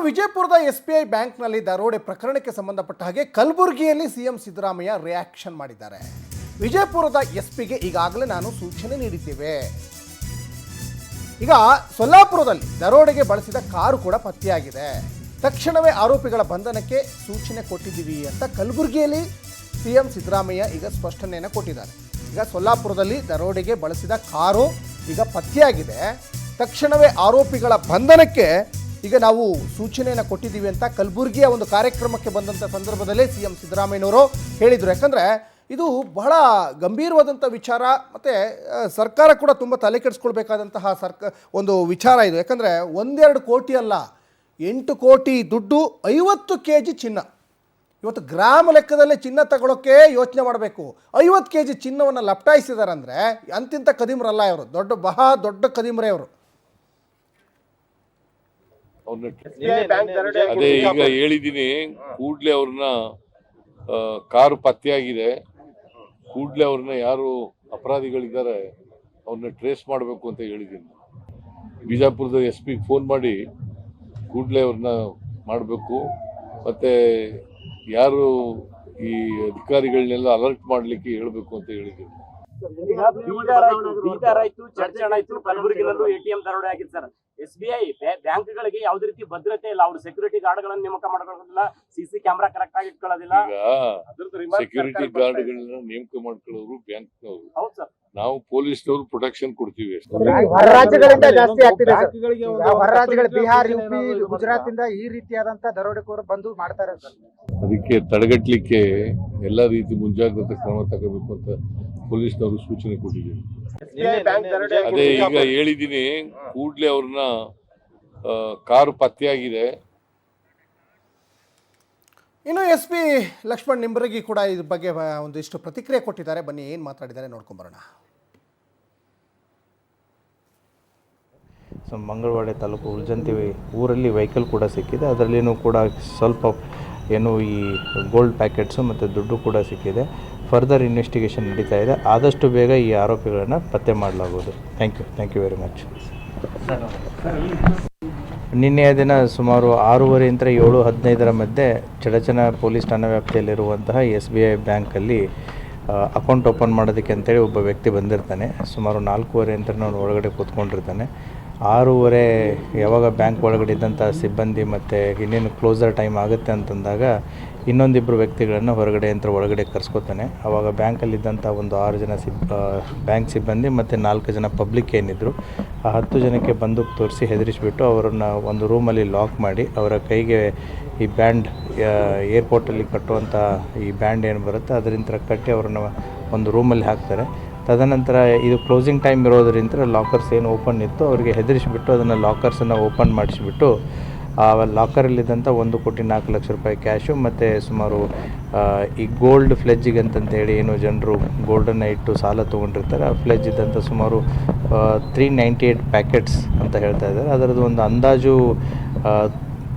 ವಿಜಯಪುರದ SBI ಬ್ಯಾಂಕ್ನಲ್ಲಿ ದರೋಡೆ ಪ್ರಕರಣಕ್ಕೆ ಸಂಬಂಧಪಟ್ಟ ಹಾಗೆ ಕಲಬುರಗಿಯಲ್ಲಿ ಸಿಎಂ ಸಿದ್ದರಾಮಯ್ಯ ರಿಯಾಕ್ಷನ್ ಮಾಡಿದ್ದಾರೆ. ವಿಜಯಪುರದ ಎಸ್ಪಿಗೆ ಈಗಾಗಲೇ ನಾನು ಸೂಚನೆ ನೀಡಿದ್ದೇವೆ. ಈಗ ಸೊಲ್ಲಾಪುರದಲ್ಲಿ ದರೋಡೆಗೆ ಬಳಸಿದ ಕಾರು ಕೂಡ ಪತ್ತೆಯಾಗಿದೆ. ತಕ್ಷಣವೇ ಆರೋಪಿಗಳ ಬಂಧನಕ್ಕೆ ಸೂಚನೆ ಕೊಟ್ಟಿದ್ದೀವಿ ಅಂತ ಕಲಬುರಗಿಯಲ್ಲಿ ಸಿಎಂ ಸಿದ್ದರಾಮಯ್ಯ ಈಗ ಸ್ಪಷ್ಟನೆಯನ್ನು ಕೊಟ್ಟಿದ್ದಾರೆ. ಈಗ ಸೊಲ್ಲಾಪುರದಲ್ಲಿ ದರೋಡೆಗೆ ಬಳಸಿದ ಕಾರು ಈಗ ಪತ್ತೆಯಾಗಿದೆ. ತಕ್ಷಣವೇ ಆರೋಪಿಗಳ ಬಂಧನಕ್ಕೆ ಈಗ ನಾವು ಸೂಚನೆಯನ್ನು ಕೊಟ್ಟಿದ್ದೀವಿ ಅಂತ ಕಲಬುರಗಿಯ ಒಂದು ಕಾರ್ಯಕ್ರಮಕ್ಕೆ ಬಂದಂಥ ಸಂದರ್ಭದಲ್ಲೇ ಸಿಎಂ ಸಿದ್ದರಾಮಯ್ಯನವರು ಹೇಳಿದರು. ಯಾಕಂದರೆ ಇದು ಬಹಳ ಗಂಭೀರವಾದಂಥ ವಿಚಾರ ಮತ್ತು ಸರ್ಕಾರ ಕೂಡ ತುಂಬ ತಲೆ ಕೆಡಿಸ್ಕೊಳ್ಬೇಕಾದಂತಹ ಒಂದು ವಿಚಾರ ಇದು. ಯಾಕಂದರೆ 1-2 ಕೋಟಿ ಅಲ್ಲ, 8 ಕೋಟಿ ದುಡ್ಡು, 50 kg ಚಿನ್ನ. ಇವತ್ತು ಗ್ರಾಮ ಲೆಕ್ಕದಲ್ಲೇ ಚಿನ್ನ ತಗೊಳ್ಳೋಕ್ಕೆ ಯೋಚನೆ ಮಾಡಬೇಕು. 50 kg ಚಿನ್ನವನ್ನು ಲಪಟಾಯಿಸಿದ್ದಾರೆ ಅಂದರೆ ಅಂತಿಂಥ ಕದಿಮರಲ್ಲ ಇವರು, ದೊಡ್ಡ ಕದಿಮರೇ ಅವರು. ಅದೇ ಈಗ ಹೇಳಿದ್ದೀನಿ, ಕೂಡ್ಲೆ ಅವ್ರನ್ನ ಕಾರು ಪತ್ತೆಯಾಗಿದೆ, ಕೂಡ್ಲೆ ಅವ್ರನ್ನ ಯಾರು ಅಪರಾಧಿಗಳಿದ್ದಾರೆ ಅವ್ರನ್ನ ಟ್ರೇಸ್ ಮಾಡಬೇಕು ಅಂತ ಹೇಳಿದ್ದೀನಿ. ಬಿಜಾಪುರದ SP ಫೋನ್ ಮಾಡಿ ಕೂಡ್ಲೆ ಅವ್ರನ್ನ ಮಾಡಬೇಕು, ಮತ್ತೆ ಯಾರು ಈ ಅಧಿಕಾರಿಗಳನ್ನೆಲ್ಲ ಅಲರ್ಟ್ ಮಾಡಲಿಕ್ಕೆ ಹೇಳಬೇಕು ಅಂತ ಹೇಳಿದ್ದೀನಿ. ಕಲಬುರಗಿಯಲ್ಲೂ ATM ದರೋಡೆ ಆಗಿದೆ ಸರ್. SBI ಬ್ಯಾಂಕ್ಗಳಿಗೆ ಯಾವುದೇ ರೀತಿ ಭದ್ರತೆ ಇಲ್ಲ, ಅವ್ರು ಸೆಕ್ಯೂರಿಟಿ ಗಾರ್ಡ್ಗಳನ್ನು ನೇಮಕ ಮಾಡ್ಕೊಳ್ಳೋದಿಲ್ಲ, CC ಕ್ಯಾಮೆರಾ ಕರೆಕ್ಟ್ ಆಗಿ ಇಟ್ಕೊಳ್ಳೋದಿಲ್ಲ. ಸೆಕ್ಯೂರಿಟಿ ಗಾರ್ಡ್ಗಳನ್ನ ನೇಮಕ ಮಾಡ್ಕೊಳ್ಳೋರು ಬ್ಯಾಂಕ್ನವರು. ಹೌದು ಸರ್, ನಾವು ಪೊಲೀಸ್ನವರು ಪ್ರೊಟೆಕ್ಷನ್ ಕೊಡ್ತೀವಿ. ಹೊರ ರಾಜ್ಯಗಳಿಂದ ಜಾಸ್ತಿ ಆಗ್ತಿದೆ ಸರ್. ಹೊರ ರಾಜ್ಯಗಳು ಬಿಹಾರ, UP, ಗುಜರಾತ್ ಇಂದ ಈ ರೀತಿಯಾದಂತ ದರೋಡೆಕೋರು ಬಂದು ಮಾಡ್ತಾರೆ ಸರ್. ಅದಕ್ಕೆ ತಡೆಗಟ್ಟಲಿಕ್ಕೆ ಎಲ್ಲ ರೀತಿ ಮುಂಜಾಗ್ರತಾ ಕ್ರಮ ತಗೋಬೇಕು ಅಂತ ಪೊಲೀಸ್ನವರು ಸೂಚನೆ ಕೊಟ್ಟಿದ್ದೀವಿ. ಅದೇ ಈಗ ಹೇಳಿದ್ದೀನಿ, ಕೂಡ್ಲೆ ಅವ್ರನ್ನ ಕಾರು ಪತ್ತೆಯಾಗಿದೆ. ಇನ್ನು SP ಲಕ್ಷ್ಮಣ್ ನಿಂಬರಗಿ ಕೂಡ ಇದ್ರ ಬಗ್ಗೆ ಒಂದಿಷ್ಟು ಪ್ರತಿಕ್ರಿಯೆ ಕೊಟ್ಟಿದ್ದಾರೆ. ಬನ್ನಿ ಏನು ಮಾತಾಡಿದ್ದಾರೆ ನೋಡ್ಕೊಂಬರೋಣ. ಮಂಗಳವಾಡೆ ತಾಲೂಕು ಉಲ್ಜಂತಿ ಊರಲ್ಲಿ ವೆಹಿಕಲ್ ಕೂಡ ಸಿಕ್ಕಿದೆ. ಅದರಲ್ಲಿನೂ ಕೂಡ ಸ್ವಲ್ಪ ಏನು ಈ ಗೋಲ್ಡ್ ಪ್ಯಾಕೆಟ್ಸು ಮತ್ತು ದುಡ್ಡು ಕೂಡ ಸಿಕ್ಕಿದೆ. ಫರ್ದರ್ ಇನ್ವೆಸ್ಟಿಗೇಷನ್ ನಡೀತಾ ಇದೆ. ಆದಷ್ಟು ಬೇಗ ಈ ಆರೋಪಿಗಳನ್ನು ಪತ್ತೆ ಮಾಡಲಾಗುವುದು. Thank you very much. ನಿನ್ನೆಯ ದಿನ ಸುಮಾರು 6:30 7:15 ಮಧ್ಯೆ ಚಡಚನ ಪೊಲೀಸ್ ಠಾಣಾ ವ್ಯಾಪ್ತಿಯಲ್ಲಿರುವಂತಹ SBI ಬ್ಯಾಂಕಲ್ಲಿ ಅಕೌಂಟ್ ಓಪನ್ ಮಾಡೋದಕ್ಕೆ ಅಂತೇಳಿ ಒಬ್ಬ ವ್ಯಕ್ತಿ ಬಂದಿರ್ತಾನೆ. ಸುಮಾರು 4:15 ಅಂತ ನಾನು ಒಳಗಡೆ ಕೂತ್ಕೊಂಡಿರ್ತಾನೆ. 6:30 ಯಾವಾಗ ಬ್ಯಾಂಕ್ ಒಳಗಡೆ ಇದ್ದಂಥ ಸಿಬ್ಬಂದಿ ಮತ್ತು ಇನ್ನೇನು ಕ್ಲೋಸರ್ ಟೈಮ್ ಆಗುತ್ತೆ ಅಂತಂದಾಗ ಇನ್ನೊಂದಿಬ್ಬರು ವ್ಯಕ್ತಿಗಳನ್ನು ಒಳಗಡೆ ಕರೆಸ್ಕೊತಾನೆ. ಆವಾಗ ಬ್ಯಾಂಕಲ್ಲಿದ್ದಂಥ ಒಂದು 6 ಜನ ಬ್ಯಾಂಕ್ ಸಿಬ್ಬಂದಿ ಮತ್ತು 4 ಜನ ಪಬ್ಲಿಕ್ ಏನಿದ್ರು, ಆ 10 ಜನಕ್ಕೆ ಬಂದೂಕು ತೋರಿಸಿ ಹೆದರಿಸಿಬಿಟ್ಟು ಅವರನ್ನು ಒಂದು ರೂಮಲ್ಲಿ ಲಾಕ್ ಮಾಡಿ ಅವರ ಕೈಗೆ ಈ ಬ್ಯಾಂಡ್, ಏರ್ಪೋರ್ಟಲ್ಲಿ ಕಟ್ಟುವಂಥ ಈ ಬ್ಯಾಂಡ್ ಏನು ಬರುತ್ತೆ ಅದರಿಂದ ಕಟ್ಟಿ ಅವರನ್ನು ಒಂದು ರೂಮಲ್ಲಿ ಹಾಕ್ತಾರೆ. ತದನಂತರ ಇದು ಕ್ಲೋಸಿಂಗ್ ಟೈಮ್ ಇರೋದರಿಂದ ಲಾಕರ್ಸ್ ಏನು ಓಪನ್ ಇತ್ತು ಅವರಿಗೆ ಹೆದರಿಸಿಬಿಟ್ಟು ಅದನ್ನು ಲಾಕರ್ಸನ್ನು ಓಪನ್ ಮಾಡಿಸಿಬಿಟ್ಟು ಆ ಲಾಕರಲ್ಲಿದ್ದಂಥ 1,04,00,000 ಕ್ಯಾಶು ಮತ್ತು ಸುಮಾರು ಈ ಗೋಲ್ಡ್ ಫ್ಲೆಜ್ಜಿಗೆ ಅಂತಂತೇಳಿ ಏನು ಜನರು ಗೋಲ್ಡನ್ನು ಇಟ್ಟು ಸಾಲ ತೊಗೊಂಡಿರ್ತಾರೆ, ಆ ಫ್ಲೆಜ್ ಇದ್ದಂಥ ಸುಮಾರು 398 ಪ್ಯಾಕೆಟ್ಸ್ ಅಂತ ಹೇಳ್ತಾ ಇದ್ದಾರೆ. ಅದರದ್ದು ಒಂದು ಅಂದಾಜು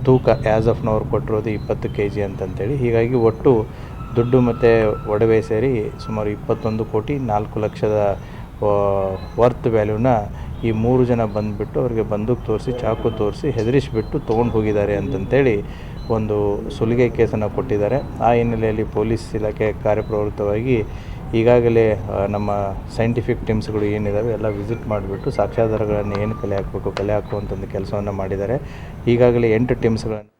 ತೂಕ ಆ್ಯಸ್ ಆಫ್ ನೌರ್ ಕೊಟ್ಟಿರೋದು 20 kg ಅಂತಂತೇಳಿ. ಹೀಗಾಗಿ ಒಟ್ಟು ದುಡ್ಡು ಮತ್ತು ಒಡವೆ ಸೇರಿ ಸುಮಾರು 21,04,00,000 ವರ್ತ್ ವ್ಯಾಲ್ಯೂನ ಈ 3 ಜನ ಬಂದುಬಿಟ್ಟು ಅವರಿಗೆ ಬಂದೂಕು ತೋರಿಸಿ, ಚಾಕು ತೋರಿಸಿ ಹೆದರಿಸಿಬಿಟ್ಟು ತೊಗೊಂಡು ಹೋಗಿದ್ದಾರೆ ಅಂತಂತೇಳಿ ಒಂದು ಸುಲಿಗೆ ಕೇಸನ್ನು ಕೊಟ್ಟಿದ್ದಾರೆ. ಆ ಹಿನ್ನೆಲೆಯಲ್ಲಿ ಪೊಲೀಸ್ ಇಲಾಖೆ ಕಾರ್ಯಪ್ರವೃತ್ತವಾಗಿ ಈಗಾಗಲೇ ನಮ್ಮ ಸೈಂಟಿಫಿಕ್ ಟೀಮ್ಸ್ಗಳು ಏನಿದ್ದಾವೆ ಎಲ್ಲ ವಿಸಿಟ್ ಮಾಡಿಬಿಟ್ಟು ಸಾಕ್ಷ್ಯಾಧಾರಗಳನ್ನು ಏನು ಕಲೆ ಹಾಕುವಂಥ ಕೆಲಸವನ್ನು ಮಾಡಿದ್ದಾರೆ. ಈಗಾಗಲೇ 8 ಟೀಮ್ಸ್ಗಳನ್ನು